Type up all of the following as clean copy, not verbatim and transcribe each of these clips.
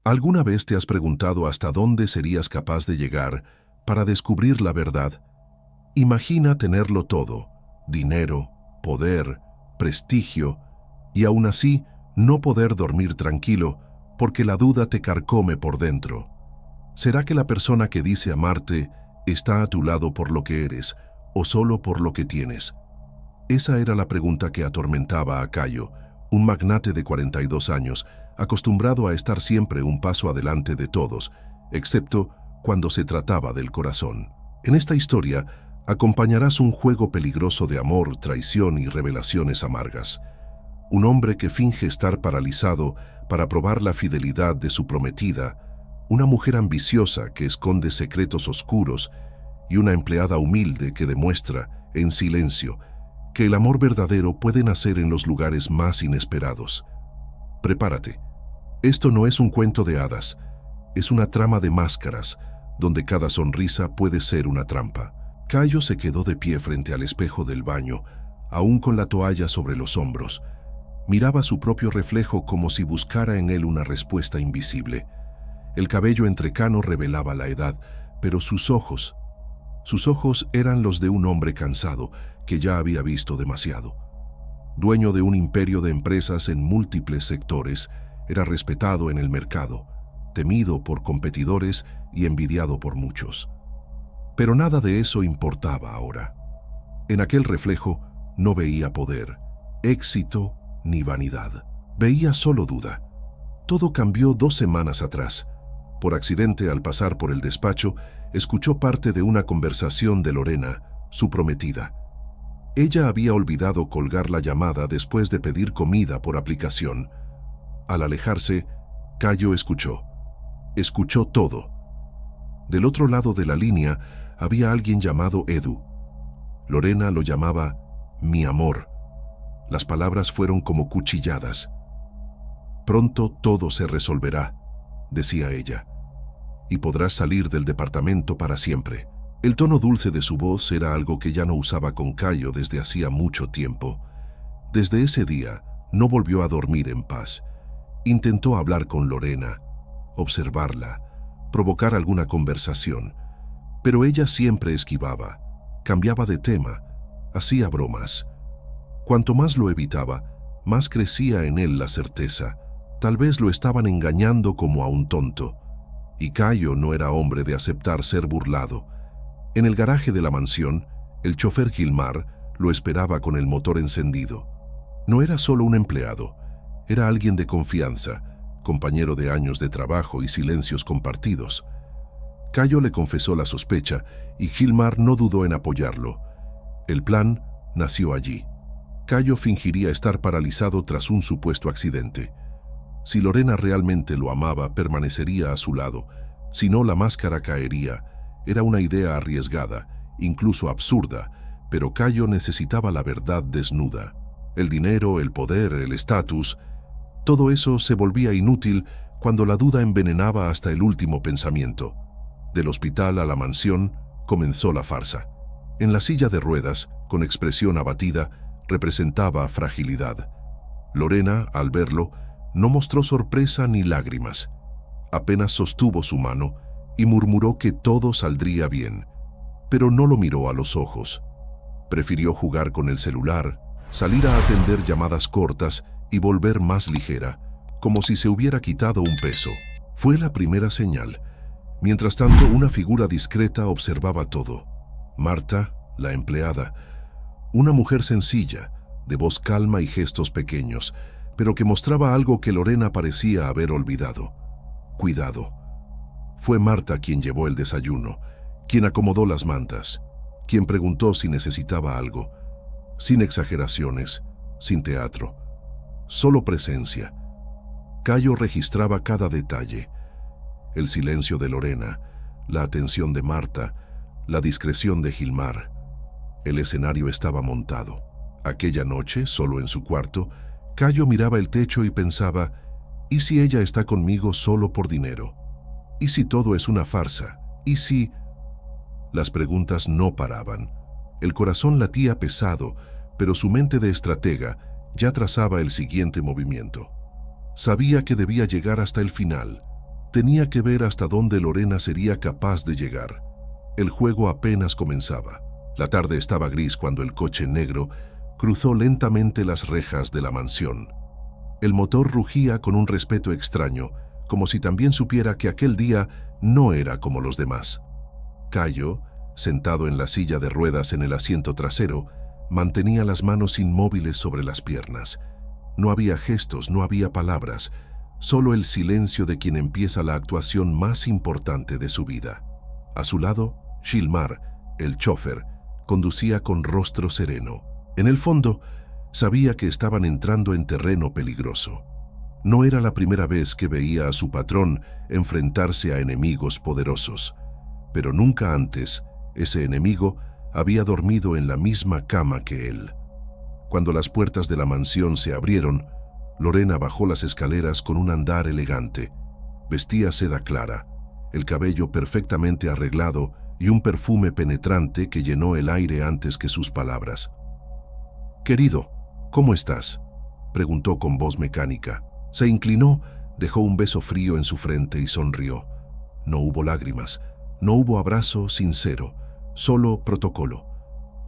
¿Alguna vez te has preguntado hasta dónde serías capaz de llegar para descubrir la verdad? Imagina tenerlo todo: dinero, poder, prestigio, y aún así no poder dormir tranquilo porque la duda te carcome por dentro. ¿Será que la persona que dice amarte está a tu lado por lo que eres o solo por lo que tienes? Esa era la pregunta que atormentaba a Cayo, un magnate de 42 años, acostumbrado a estar siempre un paso adelante de todos, excepto cuando se trataba del corazón. En esta historia acompañarás un juego peligroso de amor, traición y revelaciones amargas. Un hombre que finge estar paralizado para probar la fidelidad de su prometida, una mujer ambiciosa que esconde secretos oscuros y una empleada humilde que demuestra, en silencio, que el amor verdadero puede nacer en los lugares más inesperados. Prepárate. Esto no es un cuento de hadas, es una trama de máscaras, donde cada sonrisa puede ser una trampa. Cayo se quedó de pie frente al espejo del baño, aún con la toalla sobre los hombros. Miraba su propio reflejo como si buscara en él una respuesta invisible. El cabello entrecano revelaba la edad, pero sus ojos eran los de un hombre cansado que ya había visto demasiado. Dueño de un imperio de empresas en múltiples sectores, era respetado en el mercado, temido por competidores y envidiado por muchos. Pero nada de eso importaba ahora. En aquel reflejo no veía poder, éxito ni vanidad. Veía solo duda. Todo cambió 2 semanas atrás. Por accidente, al pasar por el despacho, escuchó parte de una conversación de Lorena, su prometida. Ella había olvidado colgar la llamada después de pedir comida por aplicación. Al alejarse, Cayo escuchó todo. Del otro lado de la línea había alguien llamado Edu. Lorena lo llamaba mi amor. Las palabras fueron como cuchilladas. Pronto todo se resolverá, decía ella, y podrás salir del departamento para siempre. El tono dulce de su voz era algo que ya no usaba con Cayo desde hacía mucho tiempo. Desde ese día no volvió a dormir en paz. Intentó hablar con Lorena, observarla, provocar alguna conversación, pero ella siempre esquivaba, cambiaba de tema, hacía bromas. Cuanto más lo evitaba, más crecía en él la certeza. Tal vez lo estaban engañando como a un tonto. Y Cayo no era hombre de aceptar ser burlado. En el garaje de la mansión, el chofer Gilmar lo esperaba con el motor encendido. No era solo un empleado, era alguien de confianza, compañero de años de trabajo y silencios compartidos. Cayo le confesó la sospecha y Gilmar no dudó en apoyarlo. El plan nació allí. Cayo fingiría estar paralizado tras un supuesto accidente. Si Lorena realmente lo amaba, permanecería a su lado. Si no, la máscara caería. Era una idea arriesgada, incluso absurda, pero Cayo necesitaba la verdad desnuda. El dinero, el poder, el estatus, todo eso se volvía inútil cuando la duda envenenaba hasta el último pensamiento. Del hospital a la mansión comenzó la farsa. En la silla de ruedas, con expresión abatida, representaba fragilidad. Lorena, al verlo, no mostró sorpresa ni lágrimas. Apenas sostuvo su mano y murmuró que todo saldría bien, pero no lo miró a los ojos. Prefirió jugar con el celular, salir a atender llamadas cortas y volver más ligera, como si se hubiera quitado un peso. Fue la primera señal. Mientras tanto, una figura discreta observaba todo. Marta, la empleada, una mujer sencilla, de voz calma y gestos pequeños, pero que mostraba algo que Lorena parecía haber olvidado: cuidado. Fue Marta quien llevó el desayuno, quien acomodó las mantas, quien preguntó si necesitaba algo, sin exageraciones, sin teatro, solo presencia. Cayo registraba cada detalle: el silencio de Lorena, la atención de Marta, la discreción de Gilmar. El escenario estaba montado. Aquella noche, solo en su cuarto, Cayo miraba el techo y pensaba: ¿y si ella está conmigo solo por dinero? ¿Y si todo es una farsa? ¿Y si...? Las preguntas no paraban. El corazón latía pesado, pero su mente de estratega ya trazaba el siguiente movimiento. Sabía que debía llegar hasta el final, Tenía que ver hasta dónde Lorena sería capaz de llegar. El juego apenas comenzaba. La tarde estaba gris cuando el coche negro cruzó lentamente las rejas de la mansión. El motor rugía con un respeto extraño, como si también supiera que aquel día no era como los demás. Cayo, sentado en la silla de ruedas en el asiento trasero, mantenía las manos inmóviles sobre las piernas. No había gestos, no había palabras, solo el silencio de quien empieza la actuación más importante de su vida. A su lado, Gilmar, el chófer, conducía con rostro sereno. En el fondo, sabía que estaban entrando en terreno peligroso. No era la primera vez que veía a su patrón enfrentarse a enemigos poderosos, pero nunca antes ese enemigo había dormido en la misma cama que él. Cuando las puertas de la mansión se abrieron, Lorena bajó las escaleras con un andar elegante. Vestía seda clara, el cabello perfectamente arreglado y un perfume penetrante que llenó el aire antes que sus palabras. «Querido, ¿cómo estás?», preguntó con voz mecánica. Se inclinó, dejó un beso frío en su frente y sonrió. No hubo lágrimas, no hubo abrazo sincero, solo protocolo.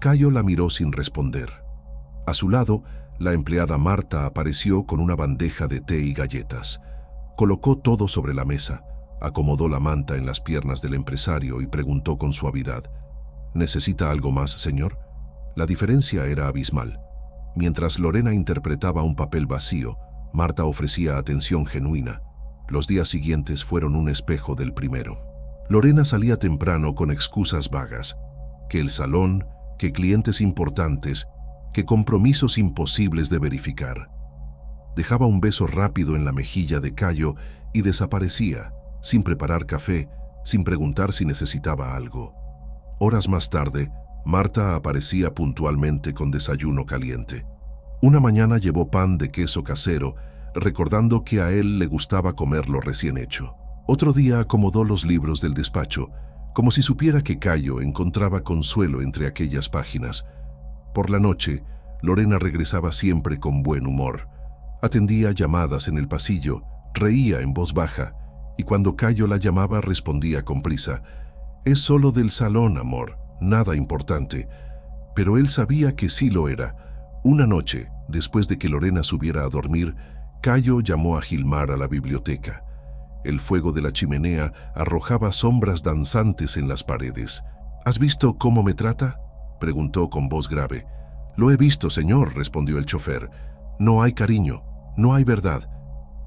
Cayo la miró sin responder. A su lado, la empleada Marta apareció con una bandeja de té y galletas. Colocó todo sobre la mesa, acomodó la manta en las piernas del empresario y preguntó con suavidad: «¿Necesita algo más, señor?». La diferencia era abismal. Mientras Lorena interpretaba un papel vacío, Marta ofrecía atención genuina. Los días siguientes fueron un espejo del primero. Lorena salía temprano con excusas vagas: que el salón, que clientes importantes, que compromisos imposibles de verificar. Dejaba un beso rápido en la mejilla de Cayo y desaparecía, sin preparar café, sin preguntar si necesitaba algo. Horas más tarde, Marta aparecía puntualmente con desayuno caliente. Una mañana llevó pan de queso casero, recordando que a él le gustaba comerlo recién hecho. Otro día acomodó los libros del despacho, como si supiera que Cayo encontraba consuelo entre aquellas páginas. Por la noche, Lorena regresaba siempre con buen humor. Atendía llamadas en el pasillo, reía en voz baja, y cuando Cayo la llamaba respondía con prisa: «Es solo del salón, amor, nada importante». Pero él sabía que sí lo era. Una noche, después de que Lorena subiera a dormir, Cayo llamó a Gilmar a la biblioteca. El fuego de la chimenea arrojaba sombras danzantes en las paredes. «¿Has visto cómo me trata?», preguntó con voz grave. «Lo he visto, señor», respondió el chofer. «No hay cariño, no hay verdad».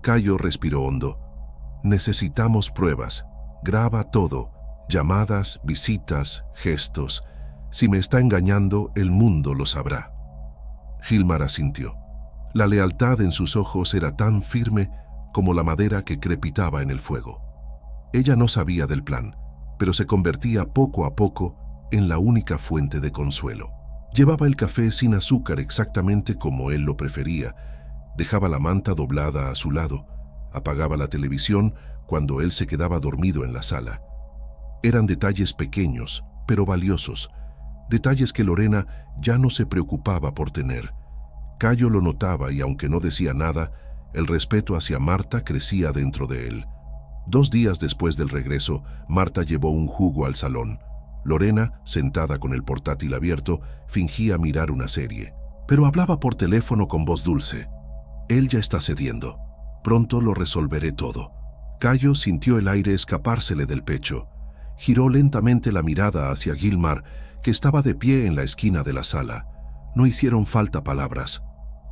Cayo respiró hondo. «Necesitamos pruebas. Graba todo. Llamadas, visitas, gestos. Si me está engañando, el mundo lo sabrá». Gilmar asintió. La lealtad en sus ojos era tan firme como la madera que crepitaba en el fuego. Ella no sabía del plan, pero se convertía poco a poco en la única fuente de consuelo. Llevaba el café sin azúcar exactamente como él lo prefería, dejaba la manta doblada a su lado, apagaba la televisión cuando él se quedaba dormido en la sala. Eran detalles pequeños, pero valiosos, detalles que Lorena ya no se preocupaba por tener. Cayo lo notaba y aunque no decía nada, el respeto hacia Marta crecía dentro de él. 2 días después del regreso, Marta llevó un jugo al salón. Lorena, sentada con el portátil abierto, fingía mirar una serie, pero hablaba por teléfono con voz dulce. «Él ya está cediendo. Pronto lo resolveré todo». Cayo sintió el aire escapársele del pecho. Giró lentamente la mirada hacia Gilmar, que estaba de pie en la esquina de la sala. No hicieron falta palabras.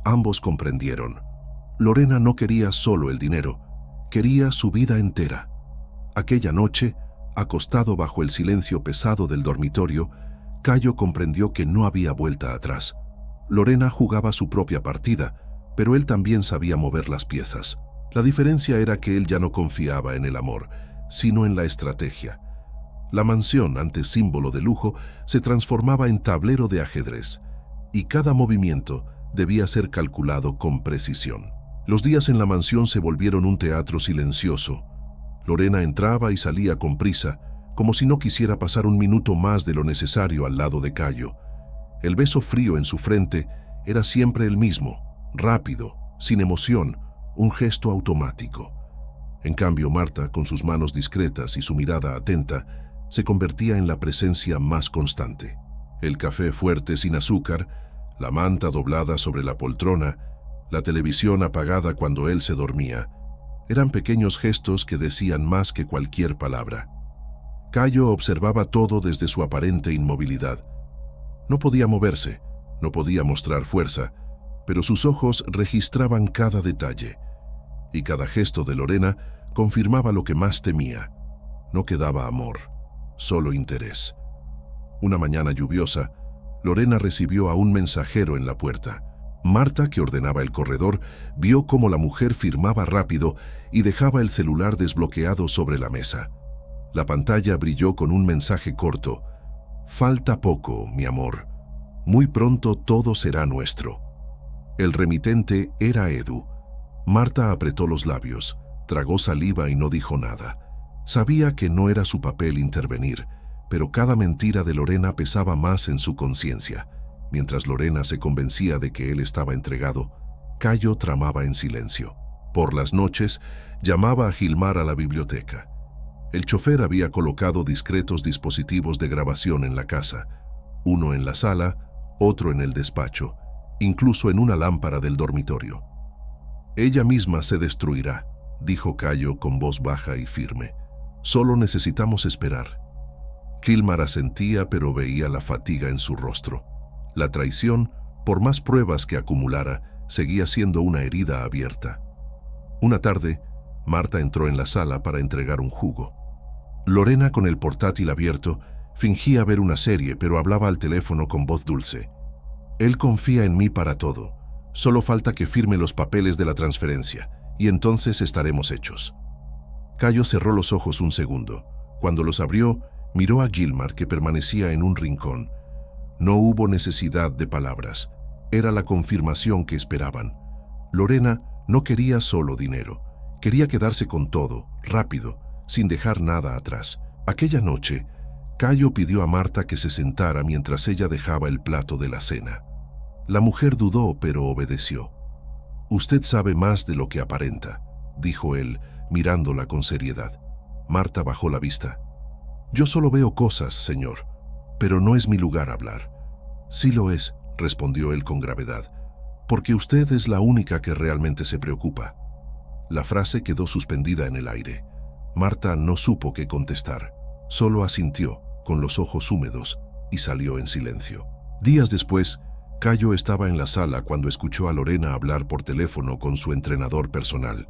Ambos comprendieron. Lorena no quería solo el dinero, quería su vida entera. Aquella noche, acostado bajo el silencio pesado del dormitorio, Cayo comprendió que no había vuelta atrás. Lorena jugaba su propia partida, pero él también sabía mover las piezas. La diferencia era que él ya no confiaba en el amor, sino en la estrategia. La mansión, antes símbolo de lujo, se transformaba en tablero de ajedrez, y cada movimiento debía ser calculado con precisión. Los días en la mansión se volvieron un teatro silencioso. Lorena entraba y salía con prisa, como si no quisiera pasar un minuto más de lo necesario al lado de Cayo. El beso frío en su frente era siempre el mismo, rápido, sin emoción, un gesto automático. En cambio, Marta, con sus manos discretas y su mirada atenta, se convertía en la presencia más constante. El café fuerte sin azúcar, la manta doblada sobre la poltrona, la televisión apagada cuando él se dormía, eran pequeños gestos que decían más que cualquier palabra. Cayo observaba todo desde su aparente inmovilidad. No podía moverse, no podía mostrar fuerza, pero sus ojos registraban cada detalle, y cada gesto de Lorena confirmaba lo que más temía. No quedaba amor, solo interés. Una mañana lluviosa, Lorena recibió a un mensajero en la puerta. Marta, que ordenaba el corredor, vio cómo la mujer firmaba rápido y dejaba el celular desbloqueado sobre la mesa. La pantalla brilló con un mensaje corto. «Falta poco, mi amor. Muy pronto todo será nuestro». El remitente era Edu. Marta apretó los labios, tragó saliva y no dijo nada. Sabía que no era su papel intervenir, pero cada mentira de Lorena pesaba más en su conciencia. Mientras Lorena se convencía de que él estaba entregado, Cayo tramaba en silencio. Por las noches, llamaba a Gilmar a la biblioteca. El chofer había colocado discretos dispositivos de grabación en la casa, uno en la sala, otro en el despacho, incluso en una lámpara del dormitorio. «Ella misma se destruirá», dijo Cayo con voz baja y firme. «Solo necesitamos esperar». Gilmar asentía, pero veía la fatiga en su rostro. La traición, por más pruebas que acumulara, seguía siendo una herida abierta. Una tarde, Marta entró en la sala para entregar un jugo. Lorena, con el portátil abierto, fingía ver una serie, pero hablaba al teléfono con voz dulce. «Él confía en mí para todo. Solo falta que firme los papeles de la transferencia, y entonces estaremos hechos». Cayo cerró los ojos un segundo. Cuando los abrió, miró a Gilmar, que permanecía en un rincón. No hubo necesidad de palabras. Era la confirmación que esperaban. Lorena no quería solo dinero. Quería quedarse con todo, rápido, sin dejar nada atrás. Aquella noche, Cayo pidió a Marta que se sentara mientras ella dejaba el plato de la cena. La mujer dudó, pero obedeció. «Usted sabe más de lo que aparenta», dijo él, mirándola con seriedad. Marta bajó la vista. «Yo solo veo cosas, señor, pero no es mi lugar hablar». «Sí lo es», respondió él con gravedad, «porque usted es la única que realmente se preocupa». La frase quedó suspendida en el aire. Marta no supo qué contestar. Solo asintió, con los ojos húmedos, y salió en silencio. Días después, Cayo estaba en la sala cuando escuchó a Lorena hablar por teléfono con su entrenador personal.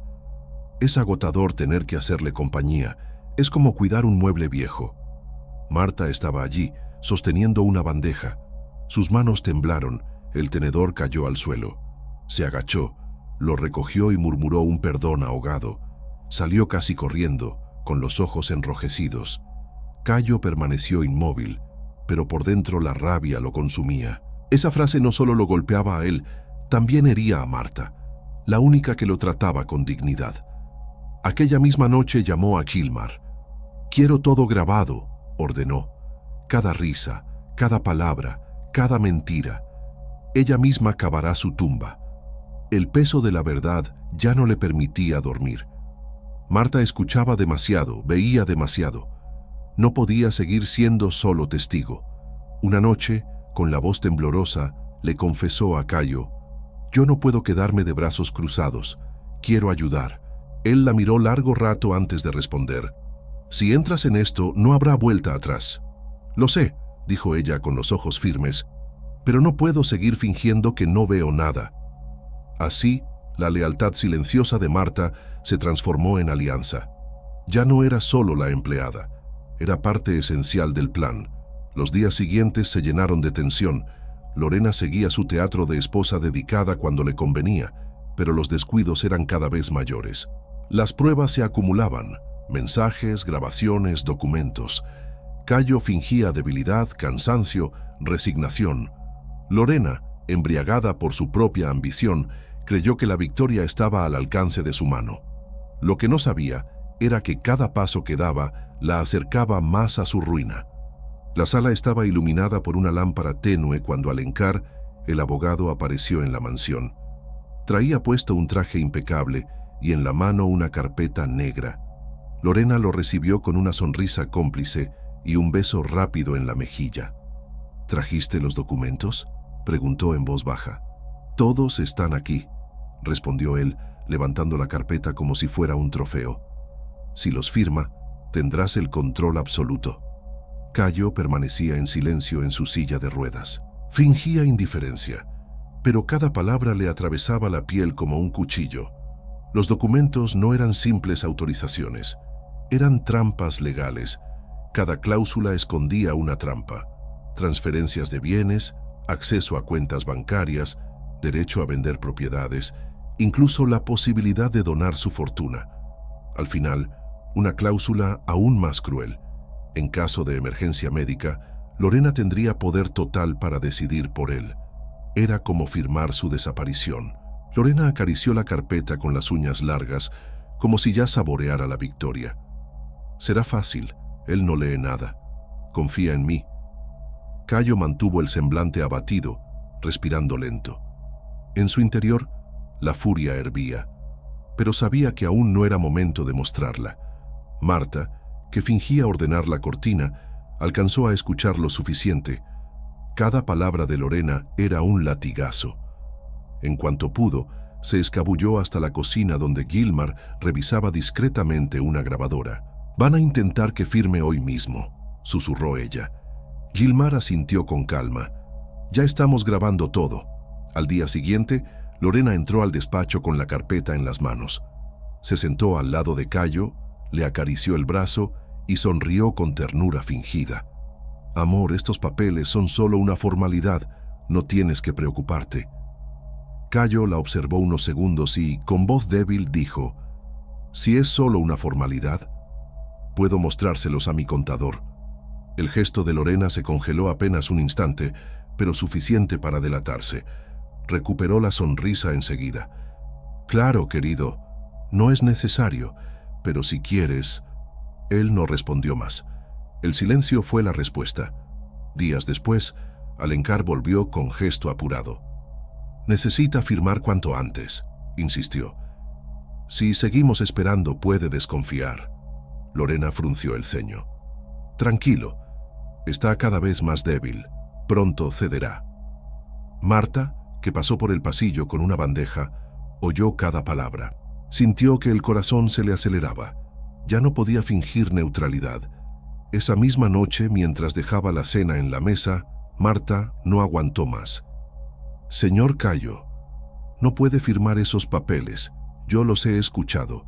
«Es agotador tener que hacerle compañía. Es como cuidar un mueble viejo». Marta estaba allí, sosteniendo una bandeja. Sus manos temblaron, el tenedor cayó al suelo. Se agachó, lo recogió y murmuró un perdón ahogado. Salió casi corriendo, con los ojos enrojecidos. Cayo permaneció inmóvil, pero por dentro la rabia lo consumía. Esa frase no solo lo golpeaba a él, también hería a Marta, la única que lo trataba con dignidad. Aquella misma noche llamó a Gilmar. «Quiero todo grabado», ordenó. «Cada risa, cada palabra, cada mentira. Ella misma cavará su tumba». El peso de la verdad ya no le permitía dormir. Marta escuchaba demasiado, veía demasiado. No podía seguir siendo solo testigo. Una noche, con la voz temblorosa, le confesó a Cayo: «Yo no puedo quedarme de brazos cruzados. Quiero ayudar». Él la miró largo rato antes de responder. «Si entras en esto, no habrá vuelta atrás». «Lo sé», dijo ella con los ojos firmes, «pero no puedo seguir fingiendo que no veo nada». Así, la lealtad silenciosa de Marta se transformó en alianza. Ya no era solo la empleada, era parte esencial del plan. Los días siguientes se llenaron de tensión. Lorena seguía su teatro de esposa dedicada cuando le convenía, pero los descuidos eran cada vez mayores. Las pruebas se acumulaban, mensajes, grabaciones, documentos. Cayo fingía debilidad, cansancio, resignación. Lorena, embriagada por su propia ambición, creyó que la victoria estaba al alcance de su mano. Lo que no sabía era que cada paso que daba la acercaba más a su ruina. La sala estaba iluminada por una lámpara tenue cuando Alencar, el abogado, apareció en la mansión. Traía puesto un traje impecable y en la mano una carpeta negra. Lorena lo recibió con una sonrisa cómplice y un beso rápido en la mejilla. ¿Trajiste los documentos?, preguntó en voz baja. Todos están aquí, respondió él, levantando la carpeta como si fuera un trofeo. Si los firma, tendrás el control absoluto. Cayo permanecía en silencio en su silla de ruedas. Fingía indiferencia, pero cada palabra le atravesaba la piel como un cuchillo. Los documentos no eran simples autorizaciones, eran trampas legales. Cada cláusula escondía una trampa: transferencias de bienes, acceso a cuentas bancarias, derecho a vender propiedades, incluso la posibilidad de donar su fortuna. Al final, una cláusula aún más cruel: en caso de emergencia médica, Lorena tendría poder total para decidir por él. Era como firmar su desaparición. Lorena acarició la carpeta con las uñas largas, como si ya saboreara la victoria. Será fácil, él no lee nada. Confía en mí. Cayo mantuvo el semblante abatido, respirando lento. En su interior, la furia hervía, pero sabía que aún no era momento de mostrarla. Marta, que fingía ordenar la cortina, alcanzó a escuchar lo suficiente. Cada palabra de Lorena era un latigazo. En cuanto pudo, se escabulló hasta la cocina donde Gilmar revisaba discretamente una grabadora. «Van a intentar que firme hoy mismo», susurró ella. Gilmar asintió con calma. «Ya estamos grabando todo». Al día siguiente, Lorena entró al despacho con la carpeta en las manos. Se sentó al lado de Cayo, le acarició el brazo y sonrió con ternura fingida. «Amor, estos papeles son solo una formalidad, no tienes que preocuparte». Cayo la observó unos segundos y, con voz débil, dijo: «Si es solo una formalidad, puedo mostrárselos a mi contador». El gesto de Lorena se congeló apenas un instante, pero suficiente para delatarse. Recuperó la sonrisa enseguida. «Claro, querido, no es necesario, pero si quieres...». Él no respondió más. El silencio fue la respuesta. Días después, Alencar volvió con gesto apurado. «Necesita firmar cuanto antes», insistió. «Si seguimos esperando puede desconfiar». Lorena frunció el ceño. «Tranquilo, está cada vez más débil, pronto cederá». Marta, que pasó por el pasillo con una bandeja, oyó cada palabra. Sintió que el corazón se le aceleraba. Ya no podía fingir neutralidad. Esa misma noche, mientras dejaba la cena en la mesa, Marta no aguantó más. «Señor Cayo, no puede firmar esos papeles, yo los he escuchado.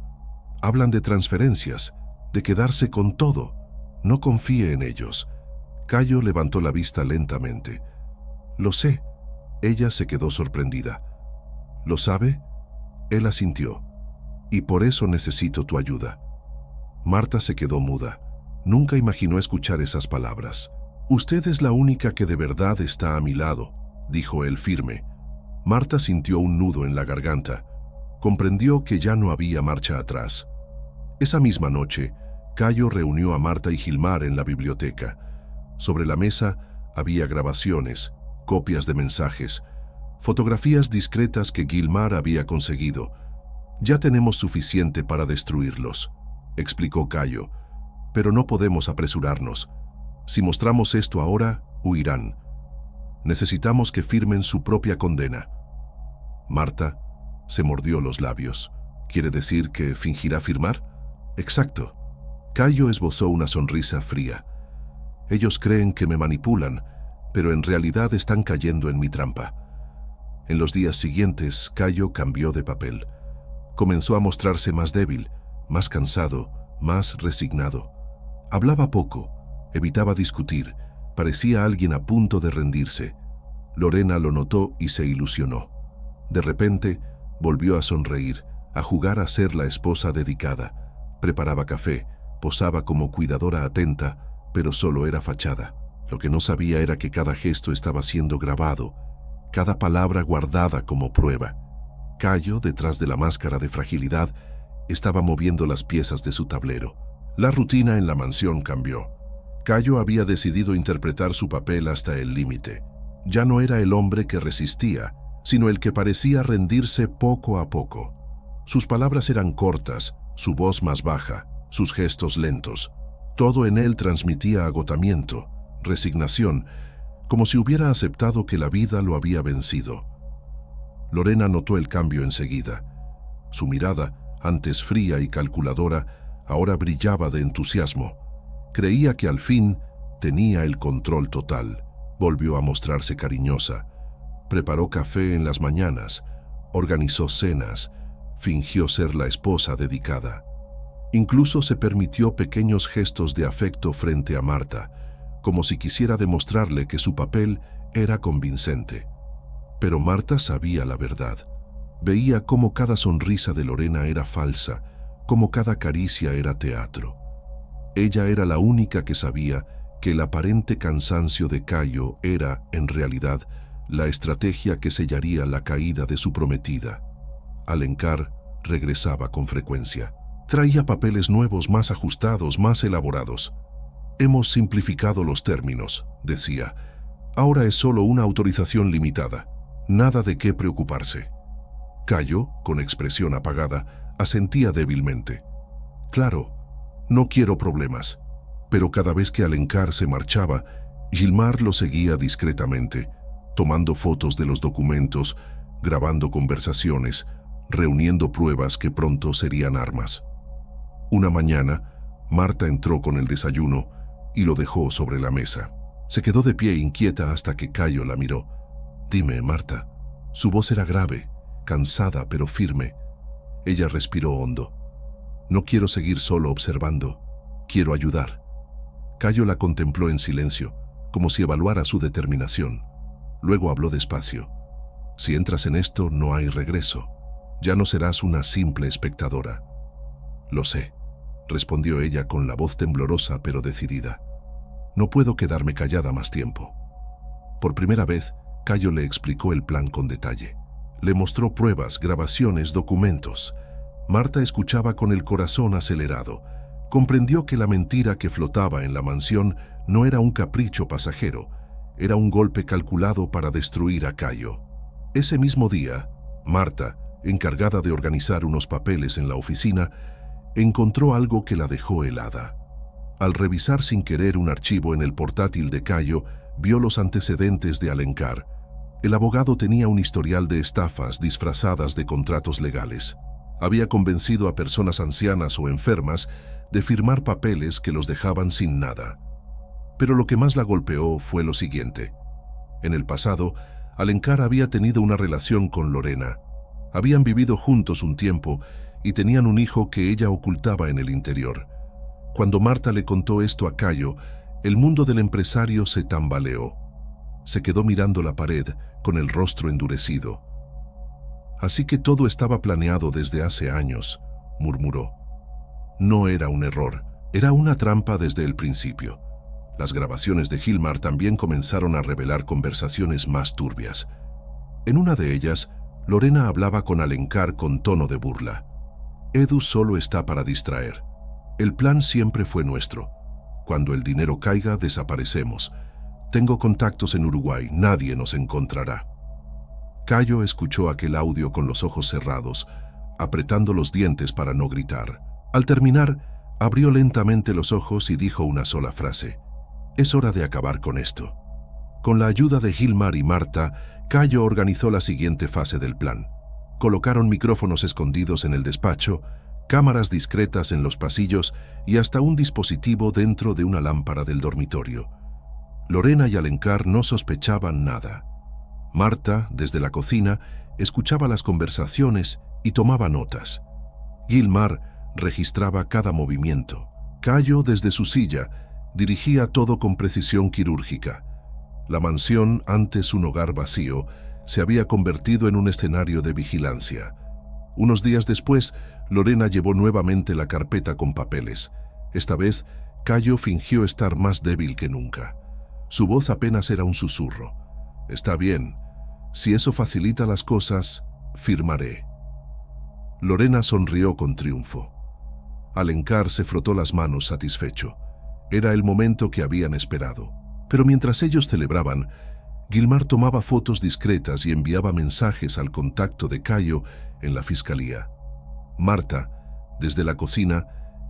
Hablan de transferencias, de quedarse con todo. No confíe en ellos». Cayo levantó la vista lentamente. «Lo sé». Ella se quedó sorprendida. «¿Lo sabe?». Él asintió. «Y por eso necesito tu ayuda». Marta se quedó muda. Nunca imaginó escuchar esas palabras. «Usted es la única que de verdad está a mi lado», dijo él firme. Marta sintió un nudo en la garganta. Comprendió que ya no había marcha atrás. Esa misma noche, Cayo reunió a Marta y Gilmar en la biblioteca. Sobre la mesa había grabaciones, copias de mensajes, fotografías discretas que Gilmar había conseguido. «Ya tenemos suficiente para destruirlos», explicó Cayo, «pero no podemos apresurarnos. Si mostramos esto ahora, huirán. Necesitamos que firmen su propia condena». Marta se mordió los labios. «¿Quiere decir que fingirá firmar?». «Exacto». Cayo esbozó una sonrisa fría. «Ellos creen que me manipulan, pero en realidad están cayendo en mi trampa». En los días siguientes, Cayo cambió de papel. Comenzó a mostrarse más débil, más cansado, más resignado. Hablaba poco, evitaba discutir, parecía alguien a punto de rendirse. Lorena lo notó y se ilusionó. De repente, volvió a sonreír, a jugar a ser la esposa dedicada. Preparaba café, posaba como cuidadora atenta, pero solo era fachada. Lo que no sabía era que cada gesto estaba siendo grabado, cada palabra guardada como prueba. Cayo, detrás de la máscara de fragilidad, estaba moviendo las piezas de su tablero. La rutina en la mansión cambió. Cayo había decidido interpretar su papel hasta el límite. Ya no era el hombre que resistía, sino el que parecía rendirse poco a poco. Sus palabras eran cortas, su voz más baja, sus gestos lentos. Todo en él transmitía agotamiento, resignación, como si hubiera aceptado que la vida lo había vencido. Lorena notó el cambio enseguida. Su mirada, antes fría y calculadora, ahora brillaba de entusiasmo. Creía que al fin tenía el control total. Volvió a mostrarse cariñosa. Preparó café en las mañanas, organizó cenas, fingió ser la esposa dedicada. Incluso se permitió pequeños gestos de afecto frente a Marta, como si quisiera demostrarle que su papel era convincente. Pero Marta sabía la verdad. Veía cómo cada sonrisa de Lorena era falsa, cómo cada caricia era teatro. Ella era la única que sabía que el aparente cansancio de Cayo era, en realidad, la estrategia que sellaría la caída de su prometida. Alencar regresaba con frecuencia. Traía papeles nuevos, más ajustados, más elaborados. «Hemos simplificado los términos», decía. «Ahora es solo una autorización limitada. Nada de qué preocuparse». Cayo, con expresión apagada, asentía débilmente. «Claro, no quiero problemas». Pero cada vez que Alencar se marchaba, Gilmar lo seguía discretamente, tomando fotos de los documentos, grabando conversaciones, reuniendo pruebas que pronto serían armas. Una mañana, Marta entró con el desayuno y lo dejó sobre la mesa. Se quedó de pie inquieta hasta que Cayo la miró. «Dime, Marta». Su voz era grave, cansada pero firme. Ella respiró hondo. «No quiero seguir solo observando. Quiero ayudar». Cayo la contempló en silencio, como si evaluara su determinación. Luego habló despacio. «Si entras en esto, no hay regreso. Ya no serás una simple espectadora». «Lo sé», respondió ella con la voz temblorosa pero decidida. «No puedo quedarme callada más tiempo». Por primera vez, Cayo le explicó el plan con detalle. Le mostró pruebas, grabaciones, documentos. Marta escuchaba con el corazón acelerado. Comprendió que la mentira que flotaba en la mansión no era un capricho pasajero, era un golpe calculado para destruir a Cayo. Ese mismo día, Marta, encargada de organizar unos papeles en la oficina, encontró algo que la dejó helada. Al revisar sin querer un archivo en el portátil de Cayo, vio los antecedentes de Alencar. El abogado tenía un historial de estafas disfrazadas de contratos legales. Había convencido a personas ancianas o enfermas de firmar papeles que los dejaban sin nada. Pero lo que más la golpeó fue lo siguiente. En el pasado, Alencar había tenido una relación con Lorena. Habían vivido juntos un tiempo y tenían un hijo que ella ocultaba en el interior. Cuando Marta le contó esto a Cayo, el mundo del empresario se tambaleó. Se quedó mirando la pared con el rostro endurecido. «Así que todo estaba planeado desde hace años», murmuró. No era un error, era una trampa desde el principio. Las grabaciones de Gilmar también comenzaron a revelar conversaciones más turbias. En una de ellas, Lorena hablaba con Alencar con tono de burla. «Edu solo está para distraer. El plan siempre fue nuestro. Cuando el dinero caiga, desaparecemos. Tengo contactos en Uruguay, nadie nos encontrará». Cayo escuchó aquel audio con los ojos cerrados, apretando los dientes para no gritar. Al terminar, abrió lentamente los ojos y dijo una sola frase. «Es hora de acabar con esto». Con la ayuda de Gilmar y Marta, Cayo organizó la siguiente fase del plan. Colocaron micrófonos escondidos en el despacho, cámaras discretas en los pasillos y hasta un dispositivo dentro de una lámpara del dormitorio. Lorena y Alencar no sospechaban nada. Marta, desde la cocina, escuchaba las conversaciones y tomaba notas. Gilmar registraba cada movimiento. Cayo, desde su silla, dirigía todo con precisión quirúrgica. La mansión, antes un hogar vacío, se había convertido en un escenario de vigilancia. Unos días después, Lorena llevó nuevamente la carpeta con papeles. Esta vez, Cayo fingió estar más débil que nunca. Su voz apenas era un susurro. «Está bien. Si eso facilita las cosas, firmaré». Lorena sonrió con triunfo. Alencar se frotó las manos satisfecho. Era el momento que habían esperado. Pero mientras ellos celebraban, Gilmar tomaba fotos discretas y enviaba mensajes al contacto de Cayo en la fiscalía. Marta, desde la cocina,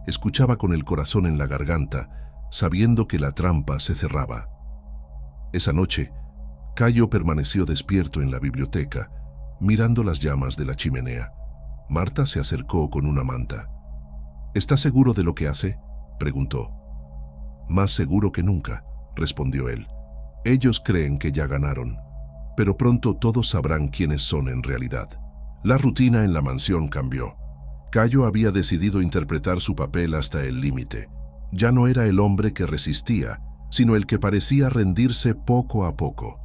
escuchaba con el corazón en la garganta, sabiendo que la trampa se cerraba. Esa noche, Cayo permaneció despierto en la biblioteca, mirando las llamas de la chimenea. Marta se acercó con una manta. ¿Está seguro de lo que hace?, preguntó. Más seguro que nunca, respondió él. Ellos creen que ya ganaron, pero pronto todos sabrán quiénes son en realidad. La rutina en la mansión cambió. Cayo había decidido interpretar su papel hasta el límite. Ya no era el hombre que resistía, sino el que parecía rendirse poco a poco.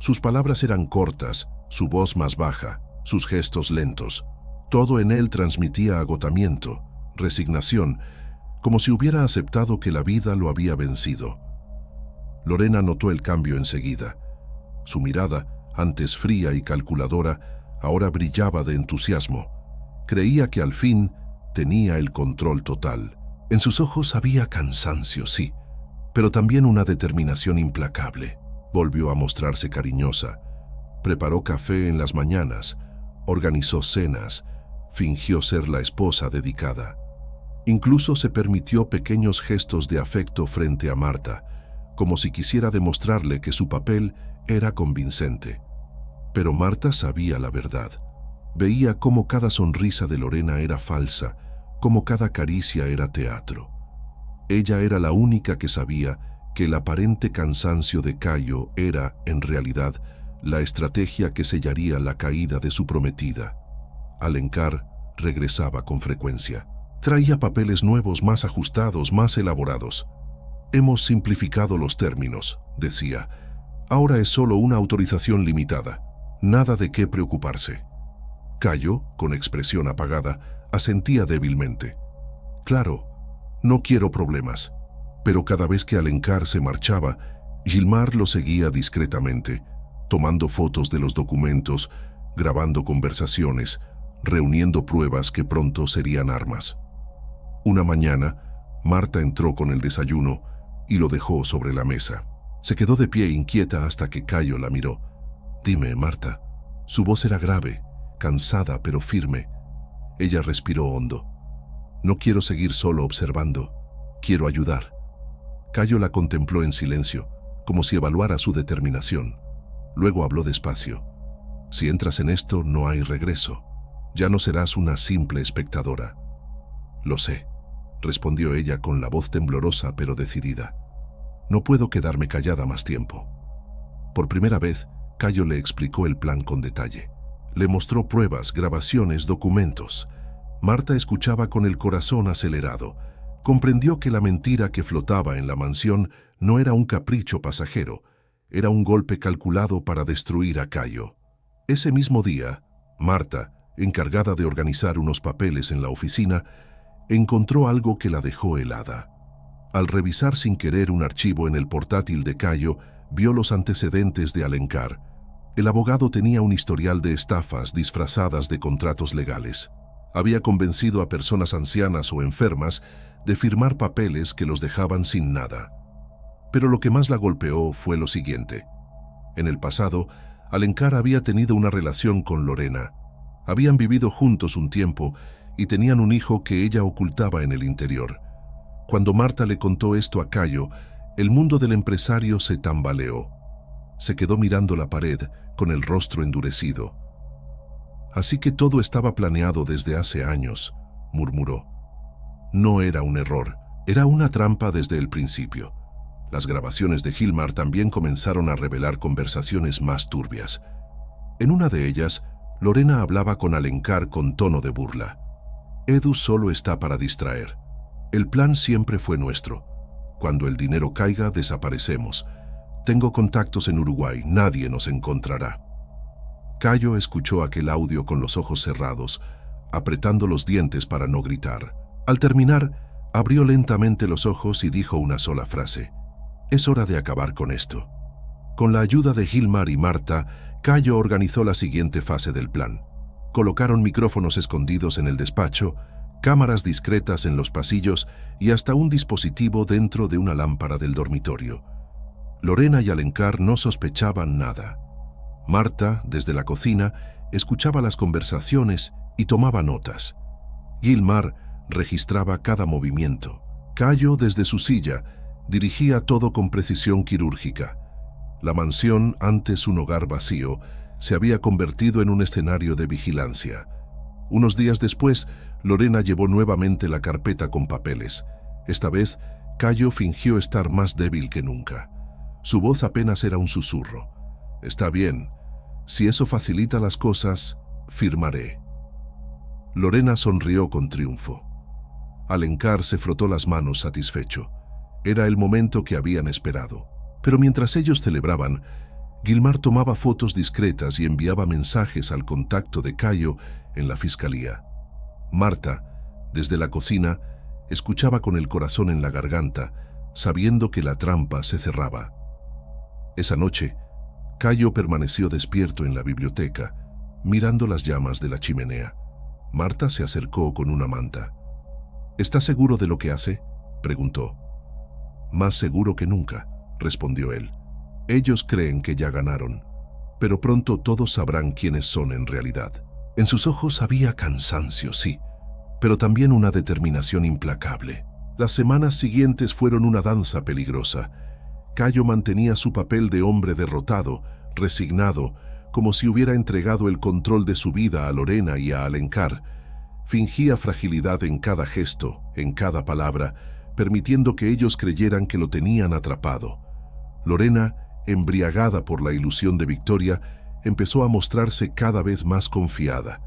Sus palabras eran cortas, su voz más baja, sus gestos lentos. Todo en él transmitía agotamiento, resignación, como si hubiera aceptado que la vida lo había vencido. Lorena notó el cambio enseguida. Su mirada, antes fría y calculadora, ahora brillaba de entusiasmo. Creía que al fin tenía el control total. En sus ojos había cansancio, sí, pero también una determinación implacable. Volvió a mostrarse cariñosa. Preparó café en las mañanas, organizó cenas, fingió ser la esposa dedicada. Incluso se permitió pequeños gestos de afecto frente a Marta, como si quisiera demostrarle que su papel era convincente. Pero Marta sabía la verdad. Veía cómo cada sonrisa de Lorena era falsa, cómo cada caricia era teatro. Ella era la única que sabía que el aparente cansancio de Cayo era, en realidad, la estrategia que sellaría la caída de su prometida. Alencar regresaba con frecuencia. Traía papeles nuevos, más ajustados, más elaborados. Hemos simplificado los términos, decía. Ahora es solo una autorización limitada. Nada de qué preocuparse. Cayo, con expresión apagada, asentía débilmente. Claro, no quiero problemas. Pero cada vez que Alencar se marchaba, Gilmar lo seguía discretamente, tomando fotos de los documentos, grabando conversaciones, reuniendo pruebas que pronto serían armas. Una mañana, Marta entró con el desayuno y lo dejó sobre la mesa. Se quedó de pie inquieta hasta que Cayo la miró. «Dime, Marta». Su voz era grave, cansada pero firme. Ella respiró hondo. «No quiero seguir solo observando. Quiero ayudar». Cayo la contempló en silencio, como si evaluara su determinación. Luego habló despacio. «Si entras en esto, no hay regreso. Ya no serás una simple espectadora». «Lo sé», respondió ella con la voz temblorosa pero decidida. «No puedo quedarme callada más tiempo». Por primera vez, Cayo le explicó el plan con detalle. Le mostró pruebas, grabaciones, documentos. Marta escuchaba con el corazón acelerado. Comprendió que la mentira que flotaba en la mansión no era un capricho pasajero, era un golpe calculado para destruir a Cayo. Ese mismo día, Marta, encargada de organizar unos papeles en la oficina, encontró algo que la dejó helada. Al revisar sin querer un archivo en el portátil de Cayo, vio los antecedentes de Alencar. El abogado tenía un historial de estafas disfrazadas de contratos legales. Había convencido a personas ancianas o enfermas de firmar papeles que los dejaban sin nada. Pero lo que más la golpeó fue lo siguiente. En el pasado, Alencar había tenido una relación con Lorena. Habían vivido juntos un tiempo y tenían un hijo que ella ocultaba en el interior. Cuando Marta le contó esto a Cayo, el mundo del empresario se tambaleó. Se quedó mirando la pared con el rostro endurecido. «Así que todo estaba planeado desde hace años», murmuró. No era un error, era una trampa desde el principio. Las grabaciones de Gilmar también comenzaron a revelar conversaciones más turbias. En una de ellas, Lorena hablaba con Alencar con tono de burla. «Edu solo está para distraer. El plan siempre fue nuestro. Cuando el dinero caiga, desaparecemos. Tengo contactos en Uruguay, nadie nos encontrará». Cayo escuchó aquel audio con los ojos cerrados, apretando los dientes para no gritar. Al terminar, abrió lentamente los ojos y dijo una sola frase. «Es hora de acabar con esto». Con la ayuda de Gilmar y Marta, Cayo organizó la siguiente fase del plan. Colocaron micrófonos escondidos en el despacho, cámaras discretas en los pasillos y hasta un dispositivo dentro de una lámpara del dormitorio. Lorena y Alencar no sospechaban nada. Marta, desde la cocina, escuchaba las conversaciones y tomaba notas. Gilmar registraba cada movimiento. Cayo, desde su silla, dirigía todo con precisión quirúrgica. La mansión, antes un hogar vacío, se había convertido en un escenario de vigilancia. Unos días después, Lorena llevó nuevamente la carpeta con papeles. Esta vez, Cayo fingió estar más débil que nunca. Su voz apenas era un susurro. «Está bien. Si eso facilita las cosas, firmaré». Lorena sonrió con triunfo. Alencar se frotó las manos satisfecho. Era el momento que habían esperado. Pero mientras ellos celebraban, Gilmar tomaba fotos discretas y enviaba mensajes al contacto de Cayo en la fiscalía. Marta, desde la cocina, escuchaba con el corazón en la garganta, sabiendo que la trampa se cerraba. Esa noche, Cayo permaneció despierto en la biblioteca, mirando las llamas de la chimenea. Marta se acercó con una manta. «¿Está seguro de lo que hace?», preguntó. «Más seguro que nunca», respondió él. «Ellos creen que ya ganaron, pero pronto todos sabrán quiénes son en realidad». En sus ojos había cansancio, sí, pero también una determinación implacable. Las semanas siguientes fueron una danza peligrosa. Cayo mantenía su papel de hombre derrotado, resignado, como si hubiera entregado el control de su vida a Lorena y a Alencar. Fingía fragilidad en cada gesto, en cada palabra, permitiendo que ellos creyeran que lo tenían atrapado. Lorena, embriagada por la ilusión de victoria, empezó a mostrarse cada vez más confiada.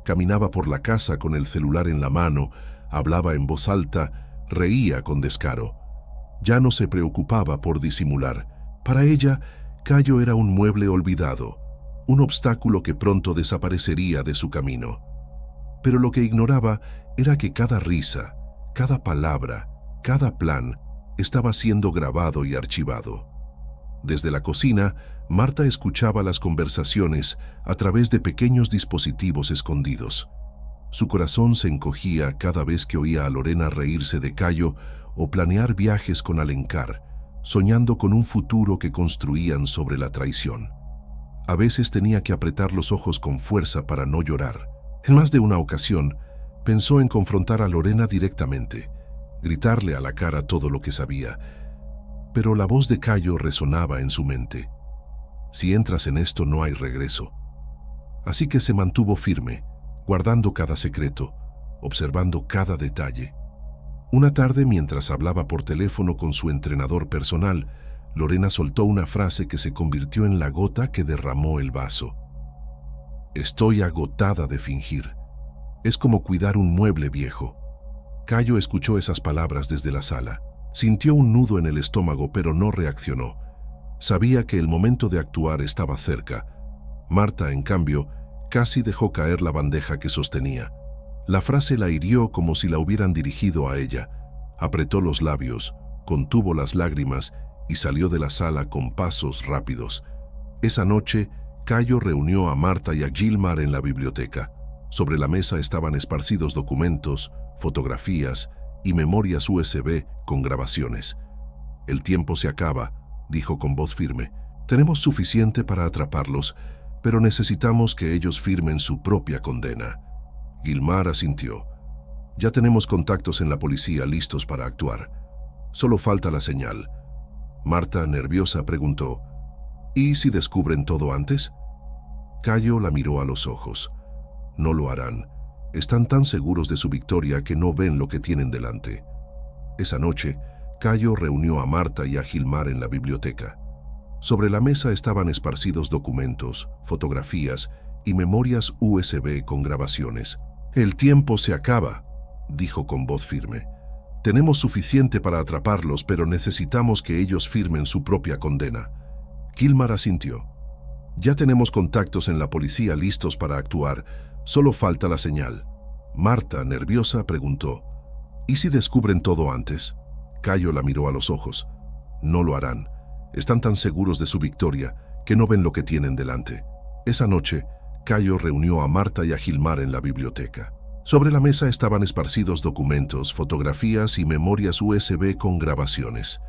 Caminaba por la casa con el celular en la mano, hablaba en voz alta, reía con descaro. Ya no se preocupaba por disimular. Para ella, Cayo era un mueble olvidado, un obstáculo que pronto desaparecería de su camino. Pero lo que ignoraba era que cada risa, cada palabra, cada plan estaba siendo grabado y archivado. Desde la cocina, Marta escuchaba las conversaciones a través de pequeños dispositivos escondidos. Su corazón se encogía cada vez que oía a Lorena reírse de Cayo o planear viajes con Alencar, soñando con un futuro que construían sobre la traición. A veces tenía que apretar los ojos con fuerza para no llorar. En más de una ocasión, pensó en confrontar a Lorena directamente, gritarle a la cara todo lo que sabía, pero la voz de Cayo resonaba en su mente. Si entras en esto no hay regreso. Así que se mantuvo firme, guardando cada secreto, observando cada detalle. Una tarde, mientras hablaba por teléfono con su entrenador personal, Lorena soltó una frase que se convirtió en la gota que derramó el vaso. «Estoy agotada de fingir. Es como cuidar un mueble viejo». Cayo escuchó esas palabras desde la sala. Sintió un nudo en el estómago, pero no reaccionó. Sabía que el momento de actuar estaba cerca. Marta, en cambio, casi dejó caer la bandeja que sostenía. La frase la hirió como si la hubieran dirigido a ella. Apretó los labios, contuvo las lágrimas y salió de la sala con pasos rápidos. Esa noche, Cayo reunió a Marta y a Gilmar en la biblioteca. Sobre la mesa estaban esparcidos documentos, fotografías y memorias USB con grabaciones. «El tiempo se acaba», dijo con voz firme. «Tenemos suficiente para atraparlos, pero necesitamos que ellos firmen su propia condena». Gilmar asintió. «Ya tenemos contactos en la policía listos para actuar. Solo falta la señal». Marta, nerviosa, preguntó: «¿Y si descubren todo antes?». Cayo la miró a los ojos. «No lo harán. Están tan seguros de su victoria que no ven lo que tienen delante». Esa noche, Cayo reunió a Marta y a Gilmar en la biblioteca. Sobre la mesa estaban esparcidos documentos, fotografías y memorias USB con grabaciones. «El tiempo se acaba», dijo con voz firme. «Tenemos suficiente para atraparlos, pero necesitamos que ellos firmen su propia condena». Gilmar asintió. «Ya tenemos contactos en la policía listos para actuar. Solo falta la señal». Marta, nerviosa, preguntó: «¿Y si descubren todo antes?». Cayo la miró a los ojos. «No lo harán. Están tan seguros de su victoria que no ven lo que tienen delante». Esa noche, Cayo reunió a Marta y a Gilmar en la biblioteca. Sobre la mesa estaban esparcidos documentos, fotografías y memorias USB con grabaciones.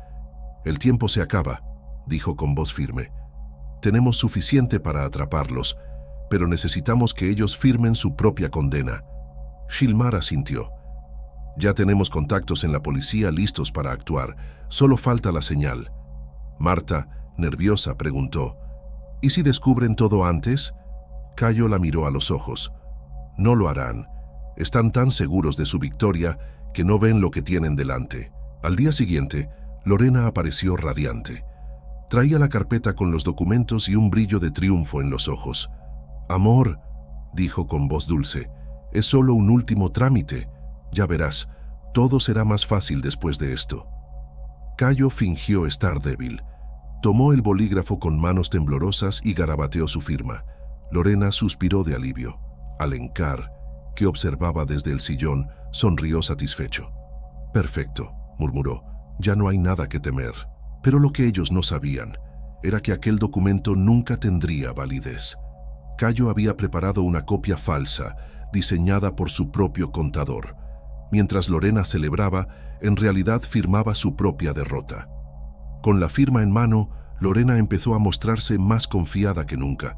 «El tiempo se acaba», dijo con voz firme. «Tenemos suficiente para atraparlos, pero necesitamos que ellos firmen su propia condena». Gilmar asintió. Ya tenemos contactos en la policía listos para actuar. Solo falta la señal. Marta, nerviosa, preguntó: ¿y si descubren todo antes? Cayo la miró a los ojos. No lo harán. Están tan seguros de su victoria que no ven lo que tienen delante. Al día siguiente, Lorena apareció radiante. Traía la carpeta con los documentos y un brillo de triunfo en los ojos. «Amor», dijo con voz dulce, «es solo un último trámite. Ya verás, todo será más fácil después de esto». Cayo fingió estar débil. Tomó el bolígrafo con manos temblorosas y garabateó su firma. Lorena suspiró de alivio. Alencar, que observaba desde el sillón, sonrió satisfecho. «Perfecto», murmuró, «ya no hay nada que temer». Pero lo que ellos no sabían era que aquel documento nunca tendría validez. Cayo había preparado una copia falsa, diseñada por su propio contador. Mientras Lorena celebraba, en realidad firmaba su propia derrota. Con la firma en mano, Lorena empezó a mostrarse más confiada que nunca.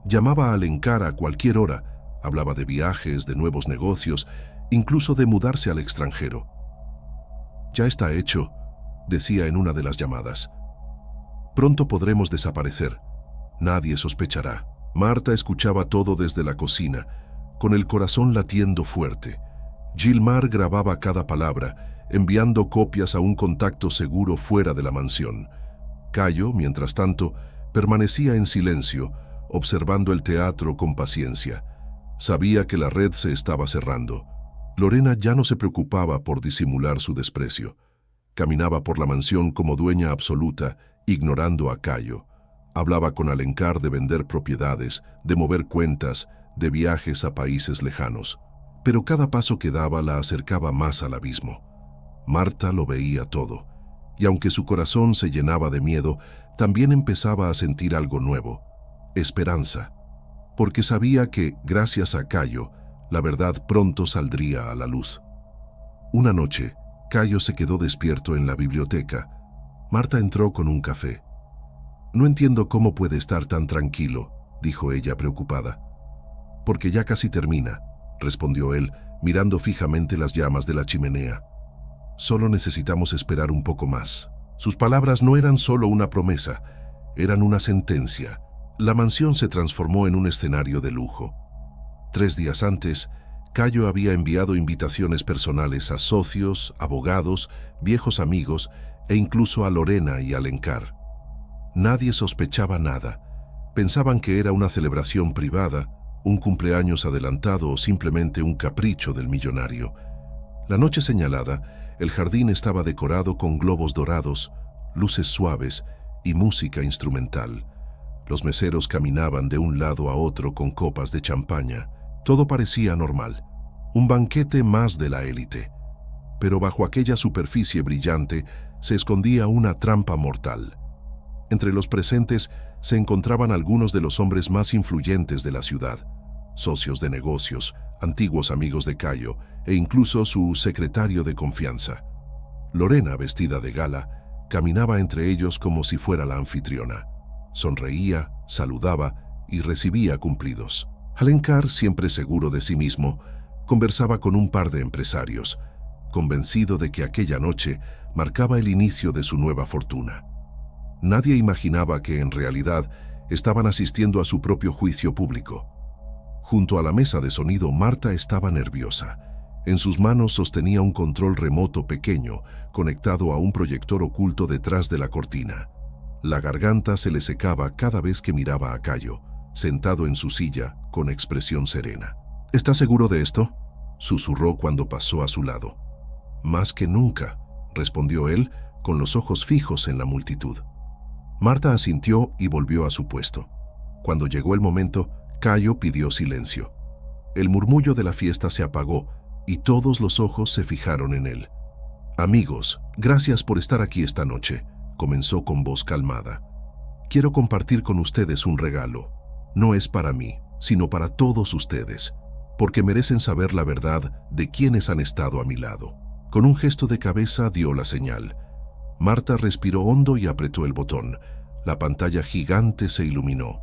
Llamaba a Alencar a cualquier hora, hablaba de viajes, de nuevos negocios, incluso de mudarse al extranjero. «Ya está hecho», decía en una de las llamadas. «Pronto podremos desaparecer. Nadie sospechará». Marta escuchaba todo desde la cocina, con el corazón latiendo fuerte. Gilmar grababa cada palabra, enviando copias a un contacto seguro fuera de la mansión. Cayo, mientras tanto, permanecía en silencio, observando el teatro con paciencia. Sabía que la red se estaba cerrando. Lorena ya no se preocupaba por disimular su desprecio. Caminaba por la mansión como dueña absoluta, ignorando a Cayo. Hablaba con Alencar de vender propiedades, de mover cuentas, de viajes a países lejanos. Pero cada paso que daba la acercaba más al abismo. Marta lo veía todo, y aunque su corazón se llenaba de miedo, también empezaba a sentir algo nuevo: esperanza. Porque sabía que, gracias a Cayo, la verdad pronto saldría a la luz. Una noche, Cayo se quedó despierto en la biblioteca. Marta entró con un café. «No entiendo cómo puede estar tan tranquilo», dijo ella preocupada. «Porque ya casi termina», respondió él, mirando fijamente las llamas de la chimenea. «Solo necesitamos esperar un poco más». Sus palabras no eran solo una promesa, eran una sentencia. La mansión se transformó en un escenario de lujo. 3 días antes, Cayo había enviado invitaciones personales a socios, abogados, viejos amigos e incluso a Lorena y Alencar. Nadie sospechaba nada. Pensaban que era una celebración privada, un cumpleaños adelantado o simplemente un capricho del millonario. La noche señalada, el jardín estaba decorado con globos dorados, luces suaves y música instrumental. Los meseros caminaban de un lado a otro con copas de champaña. Todo parecía normal, un banquete más de la élite. Pero bajo aquella superficie brillante se escondía una trampa mortal. Entre los presentes se encontraban algunos de los hombres más influyentes de la ciudad, socios de negocios, antiguos amigos de Cayo e incluso su secretario de confianza. Lorena, vestida de gala, caminaba entre ellos como si fuera la anfitriona. Sonreía, saludaba y recibía cumplidos. Alencar, siempre seguro de sí mismo, conversaba con un par de empresarios, convencido de que aquella noche marcaba el inicio de su nueva fortuna. Nadie imaginaba que en realidad estaban asistiendo a su propio juicio público. Junto a la mesa de sonido, Marta estaba nerviosa. En sus manos sostenía un control remoto pequeño, conectado a un proyector oculto detrás de la cortina. La garganta se le secaba cada vez que miraba a Cayo, sentado en su silla, con expresión serena. «¿Estás seguro de esto?», susurró cuando pasó a su lado. «Más que nunca», respondió él, con los ojos fijos en la multitud. Marta asintió y volvió a su puesto. Cuando llegó el momento, Cayo pidió silencio. El murmullo de la fiesta se apagó y todos los ojos se fijaron en él. «Amigos, gracias por estar aquí esta noche», comenzó con voz calmada. «Quiero compartir con ustedes un regalo. No es para mí, sino para todos ustedes, porque merecen saber la verdad de quienes han estado a mi lado». Con un gesto de cabeza dio la señal. Marta respiró hondo y apretó el botón. La pantalla gigante se iluminó.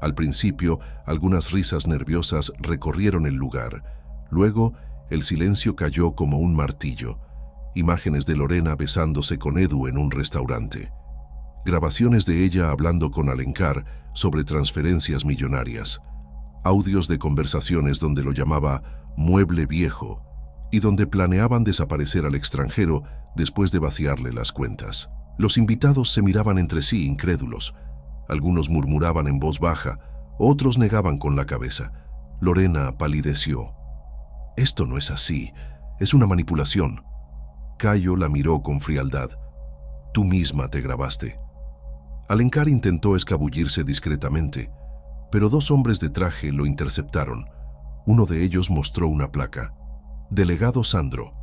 Al principio, algunas risas nerviosas recorrieron el lugar. Luego, el silencio cayó como un martillo. Imágenes de Lorena besándose con Edu en un restaurante. Grabaciones de ella hablando con Alencar sobre transferencias millonarias. Audios de conversaciones donde lo llamaba mueble viejo y donde planeaban desaparecer al extranjero después de vaciarle las cuentas. Los invitados se miraban entre sí incrédulos. Algunos murmuraban en voz baja, otros negaban con la cabeza. Lorena palideció. «Esto no es así, es una manipulación». Cayo la miró con frialdad. «Tú misma te grabaste». Alencar intentó escabullirse discretamente, pero dos hombres de traje lo interceptaron. Uno de ellos mostró una placa. «Delegado Sandro,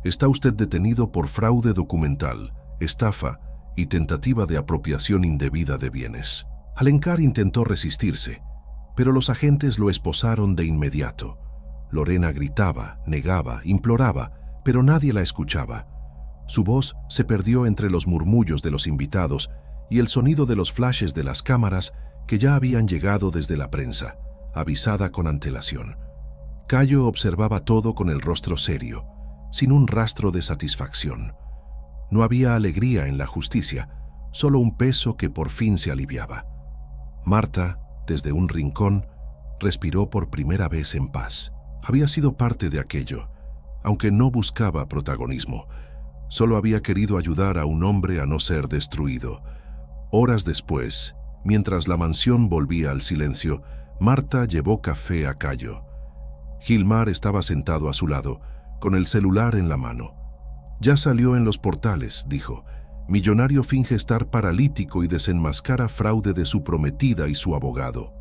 está usted detenido por fraude documental, estafa y tentativa de apropiación indebida de bienes». Alencar intentó resistirse, pero los agentes lo esposaron de inmediato. Lorena gritaba, negaba, imploraba, pero nadie la escuchaba. Su voz se perdió entre los murmullos de los invitados y el sonido de los flashes de las cámaras que ya habían llegado desde la prensa, avisada con antelación. Cayo observaba todo con el rostro serio, sin un rastro de satisfacción. No había alegría en la justicia, solo un peso que por fin se aliviaba. Marta, desde un rincón, respiró por primera vez en paz. Había sido parte de aquello, aunque no buscaba protagonismo. Solo había querido ayudar a un hombre a no ser destruido. Horas después, mientras la mansión volvía al silencio, Marta llevó café a Cayo. Gilmar estaba sentado a su lado, con el celular en la mano. «Ya salió en los portales», dijo. «Millonario finge estar paralítico y desenmascara fraude de su prometida y su abogado».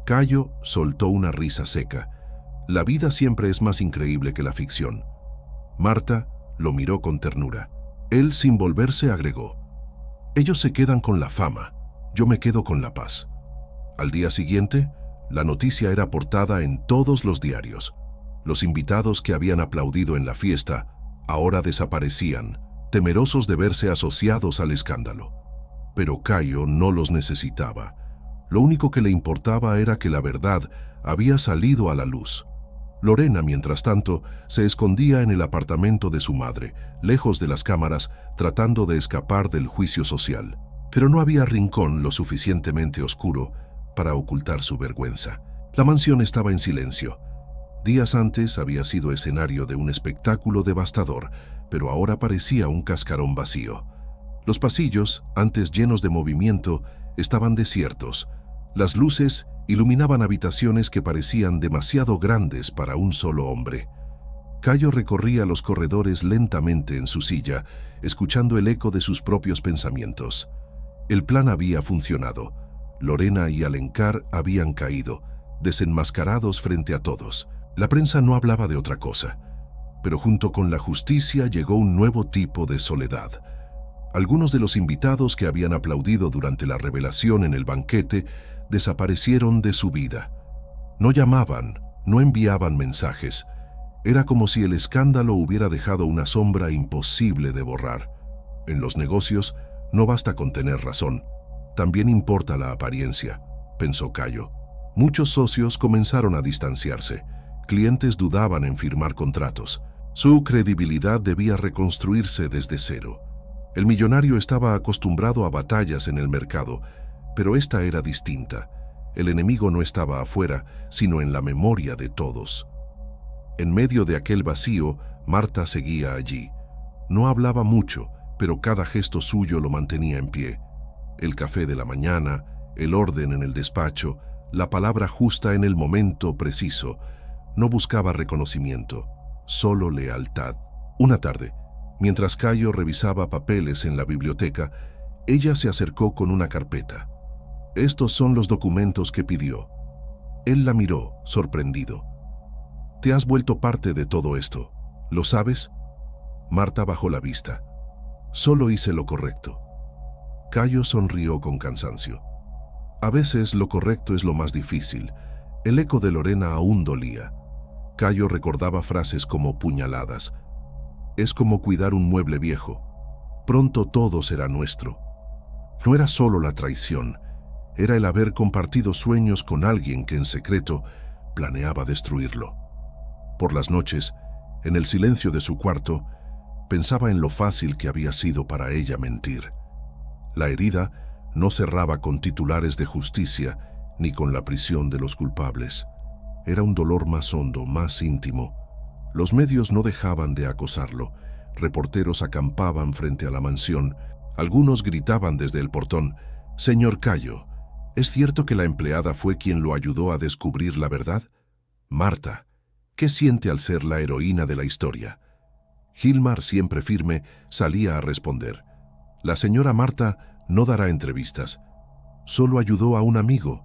Cayo soltó una risa seca. La vida siempre es más increíble que la ficción. Marta lo miró con ternura. Él, sin volverse, agregó: «Ellos se quedan con la fama, yo me quedo con la paz». Al día siguiente, la noticia era portada en todos los diarios. Los invitados que habían aplaudido en la fiesta ahora desaparecían, temerosos de verse asociados al escándalo. Pero Cayo no los necesitaba. Lo único que le importaba era que la verdad había salido a la luz. Lorena, mientras tanto, se escondía en el apartamento de su madre, lejos de las cámaras, tratando de escapar del juicio social. Pero no había rincón lo suficientemente oscuro para ocultar su vergüenza. La mansión estaba en silencio. Días antes había sido escenario de un espectáculo devastador, pero ahora parecía un cascarón vacío. Los pasillos, antes llenos de movimiento, estaban desiertos. Las luces iluminaban habitaciones que parecían demasiado grandes para un solo hombre. Cayo recorría los corredores lentamente en su silla, escuchando el eco de sus propios pensamientos. El plan había funcionado. Lorena y Alencar habían caído, desenmascarados frente a todos. La prensa no hablaba de otra cosa, pero junto con la justicia llegó un nuevo tipo de soledad. Algunos de los invitados que habían aplaudido durante la revelación en el banquete desaparecieron de su vida. No llamaban, no enviaban mensajes. Era como si el escándalo hubiera dejado una sombra imposible de borrar. En los negocios no basta con tener razón, también importa la apariencia, pensó Cayo. Muchos socios comenzaron a distanciarse. Clientes dudaban en firmar contratos. Su credibilidad debía reconstruirse desde cero. El millonario estaba acostumbrado a batallas en el mercado, pero esta era distinta. El enemigo no estaba afuera, sino en la memoria de todos. En medio de aquel vacío, Marta seguía allí. No hablaba mucho, pero cada gesto suyo lo mantenía en pie. El café de la mañana, el orden en el despacho, la palabra justa en el momento preciso. No buscaba reconocimiento, solo lealtad. Una tarde, mientras Cayo revisaba papeles en la biblioteca, ella se acercó con una carpeta. «Estos son los documentos que pidió». Él la miró, sorprendido. «Te has vuelto parte de todo esto, ¿lo sabes?» Marta bajó la vista. «Solo hice lo correcto». Cayo sonrió con cansancio. A veces lo correcto es lo más difícil. El eco de Lorena aún dolía. Cayo recordaba frases como puñaladas. «Es como cuidar un mueble viejo. Pronto todo será nuestro». No era solo la traición, era el haber compartido sueños con alguien que en secreto planeaba destruirlo. Por las noches, en el silencio de su cuarto, pensaba en lo fácil que había sido para ella mentir. La herida no cerraba con titulares de justicia ni con la prisión de los culpables. Era un dolor más hondo, más íntimo. Los medios no dejaban de acosarlo. Reporteros acampaban frente a la mansión. Algunos gritaban desde el portón: «Señor Cayo, ¿es cierto que la empleada fue quien lo ayudó a descubrir la verdad? Marta, ¿qué siente al ser la heroína de la historia?». Gilmar, siempre firme, salía a responder: «La señora Marta no dará entrevistas. Solo ayudó a un amigo».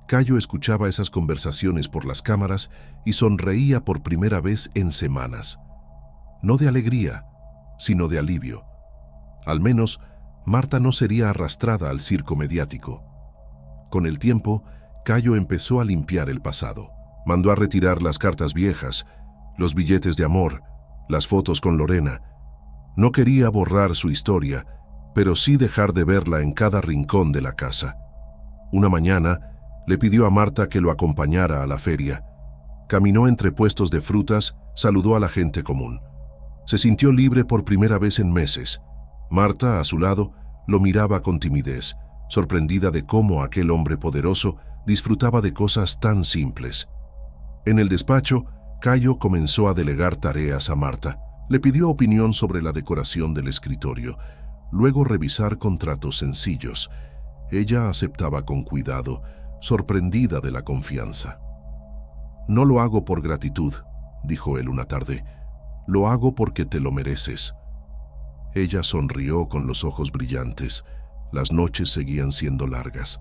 Cayo escuchaba esas conversaciones por las cámaras y sonreía por primera vez en semanas. No de alegría, sino de alivio. Al menos, Marta no sería arrastrada al circo mediático. Con el tiempo, Cayo empezó a limpiar el pasado. Mandó a retirar las cartas viejas, los billetes de amor, las fotos con Lorena. No quería borrar su historia, pero sí dejar de verla en cada rincón de la casa. Una mañana, le pidió a Marta que lo acompañara a la feria. Caminó entre puestos de frutas, saludó a la gente común. Se sintió libre por primera vez en meses. Marta, a su lado, lo miraba con timidez, sorprendida de cómo aquel hombre poderoso disfrutaba de cosas tan simples. En el despacho, Cayo comenzó a delegar tareas a Marta. Le pidió opinión sobre la decoración del escritorio, luego revisar contratos sencillos. Ella aceptaba con cuidado, sorprendida de la confianza. «No lo hago por gratitud», dijo él una tarde. «Lo hago porque te lo mereces». Ella sonrió con los ojos brillantes. Las noches seguían siendo largas.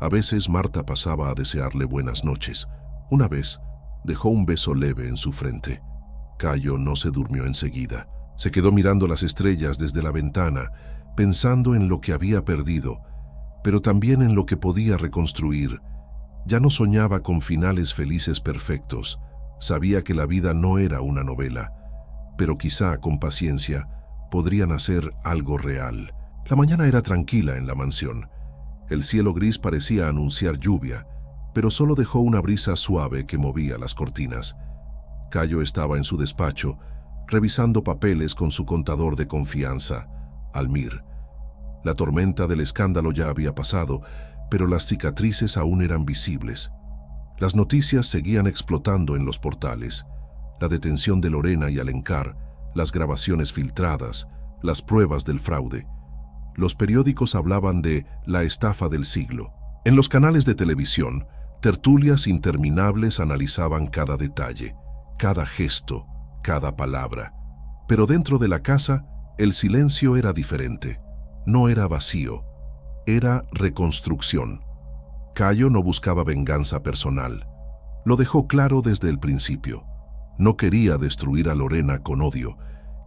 A veces Marta pasaba a desearle buenas noches. Una vez, dejó un beso leve en su frente. Cayo no se durmió enseguida. Se quedó mirando las estrellas desde la ventana, pensando en lo que había perdido, pero también en lo que podía reconstruir. Ya no soñaba con finales felices perfectos. Sabía que la vida no era una novela, pero quizá, con paciencia, podría nacer algo real. La mañana era tranquila en la mansión. El cielo gris parecía anunciar lluvia, pero solo dejó una brisa suave que movía las cortinas. Cayo estaba en su despacho, revisando papeles con su contador de confianza, Almir. La tormenta del escándalo ya había pasado, pero las cicatrices aún eran visibles. Las noticias seguían explotando en los portales. La detención de Lorena y Alencar, las grabaciones filtradas, las pruebas del fraude. Los periódicos hablaban de la estafa del siglo. En los canales de televisión, tertulias interminables analizaban cada detalle, cada gesto, cada palabra. Pero dentro de la casa, el silencio era diferente. No era vacío, era reconstrucción. Cayo no buscaba venganza personal. Lo dejó claro desde el principio. No quería destruir a Lorena con odio.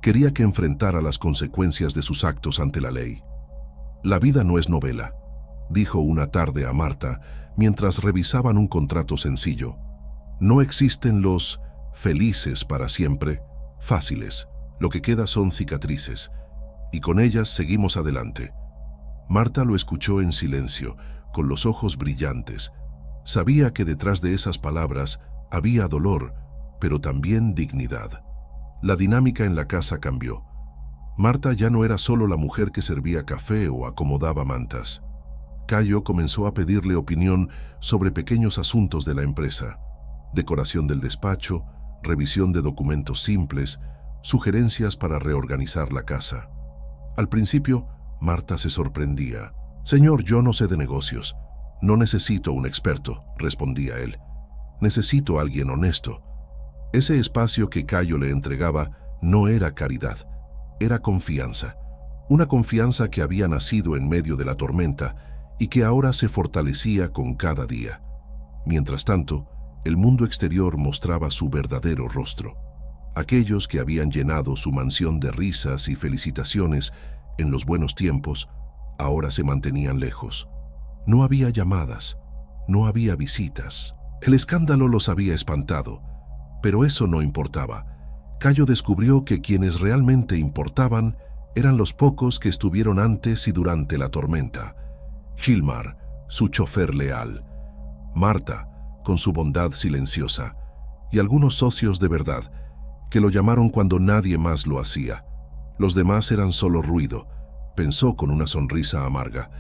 Quería que enfrentara las consecuencias de sus actos ante la ley. «La vida no es novela», dijo una tarde a Marta mientras revisaban un contrato sencillo. «No existen los felices para siempre, fáciles. Lo que queda son cicatrices, y con ellas seguimos adelante». Marta lo escuchó en silencio, con los ojos brillantes. Sabía que detrás de esas palabras había dolor, pero también dignidad. La dinámica en la casa cambió. Marta ya no era solo la mujer que servía café o acomodaba mantas. Cayo comenzó a pedirle opinión sobre pequeños asuntos de la empresa: decoración del despacho, revisión de documentos simples, sugerencias para reorganizar la casa. Al principio, Marta se sorprendía. «Señor, yo no sé de negocios. No necesito un experto», respondía él. «Necesito a alguien honesto». Ese espacio que Cayo le entregaba no era caridad, era confianza. Una confianza que había nacido en medio de la tormenta y que ahora se fortalecía con cada día. Mientras tanto, el mundo exterior mostraba su verdadero rostro. Aquellos que habían llenado su mansión de risas y felicitaciones en los buenos tiempos, ahora se mantenían lejos. No había llamadas, no había visitas. El escándalo los había espantado, pero eso no importaba. Cayo descubrió que quienes realmente importaban eran los pocos que estuvieron antes y durante la tormenta. Gilmar, su chofer leal. Marta, con su bondad silenciosa. y algunos socios de verdad, que lo llamaron cuando nadie más lo hacía. Los demás eran solo ruido, pensó con una sonrisa amarga.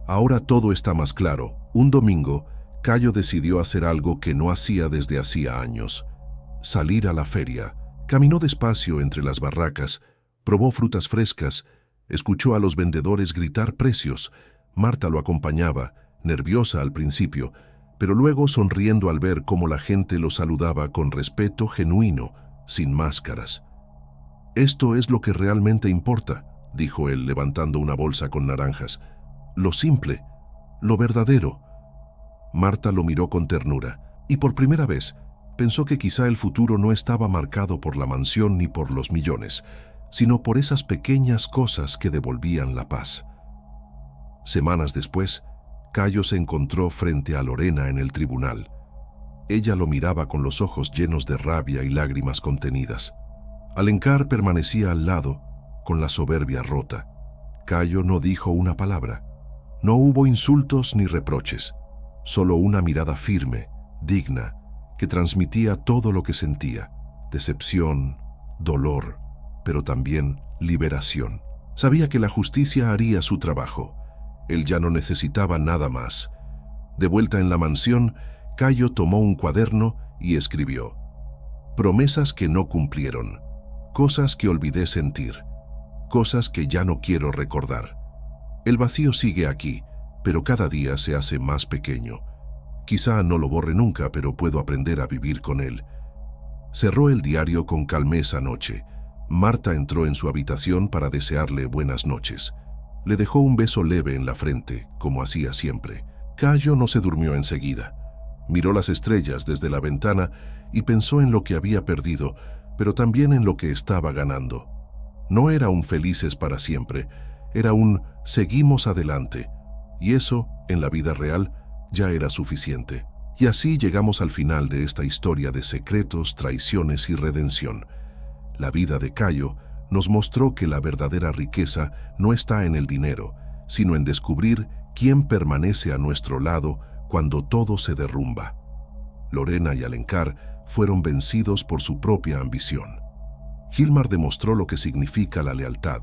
Ahora todo está más claro. Un domingo, Cayo decidió hacer algo que no hacía desde hacía años. Salir a la feria. Caminó despacio entre las barracas, probó frutas frescas, escuchó a los vendedores gritar precios. Marta lo acompañaba, nerviosa al principio, pero luego sonriendo al ver cómo la gente lo saludaba con respeto genuino, sin máscaras. «Esto es lo que realmente importa», dijo él levantando una bolsa con naranjas. «Lo simple, lo verdadero». Marta lo miró con ternura, y por primera vez pensó que quizá el futuro no estaba marcado por la mansión ni por los millones, sino por esas pequeñas cosas que devolvían la paz. Semanas después, Cayo se encontró frente a Lorena en el tribunal. Ella lo miraba con los ojos llenos de rabia y lágrimas contenidas. Alencar permanecía al lado, con la soberbia rota. Cayo no dijo una palabra. No hubo insultos ni reproches, solo una mirada firme, digna, que transmitía todo lo que sentía: decepción, dolor, pero también liberación. Sabía que la justicia haría su trabajo. Él ya no necesitaba nada más. De vuelta en la mansión, Cayo tomó un cuaderno y escribió: promesas que no cumplieron, cosas que olvidé sentir, cosas que ya no quiero recordar. El vacío sigue aquí, pero cada día se hace más pequeño. Quizá no lo borre nunca, pero puedo aprender a vivir con él. Cerró el diario con calma esa noche. Marta entró en su habitación para desearle buenas noches. Le dejó un beso leve en la frente, como hacía siempre. Cayo no se durmió enseguida. Miró las estrellas desde la ventana y pensó en lo que había perdido, pero también en lo que estaba ganando. No era un felices para siempre, era un seguimos adelante, y eso, en la vida real, ya era suficiente. Y así llegamos al final de esta historia de secretos, traiciones y redención. La vida de Cayo nos mostró que la verdadera riqueza no está en el dinero, sino en descubrir quién permanece a nuestro lado cuando todo se derrumba. Lorena y Alencar fueron vencidos por su propia ambición. Gilmar demostró lo que significa la lealtad,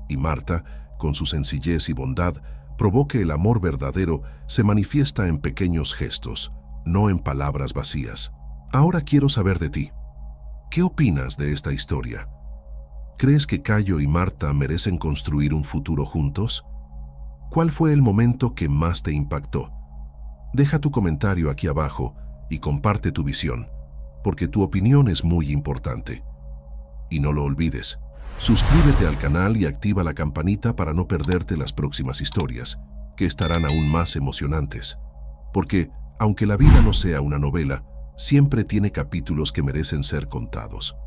y Marta, con su sencillez y bondad, probó que el amor verdadero se manifiesta en pequeños gestos, no en palabras vacías. Ahora quiero saber de ti. ¿Qué opinas de esta historia? ¿Crees que Cayo y Marta merecen construir un futuro juntos? ¿Cuál fue el momento que más te impactó? Deja tu comentario aquí abajo y comparte tu visión, porque tu opinión es muy importante. Y no lo olvides, suscríbete al canal y activa la campanita para no perderte las próximas historias, que estarán aún más emocionantes. Porque, aunque la vida no sea una novela, siempre tiene capítulos que merecen ser contados.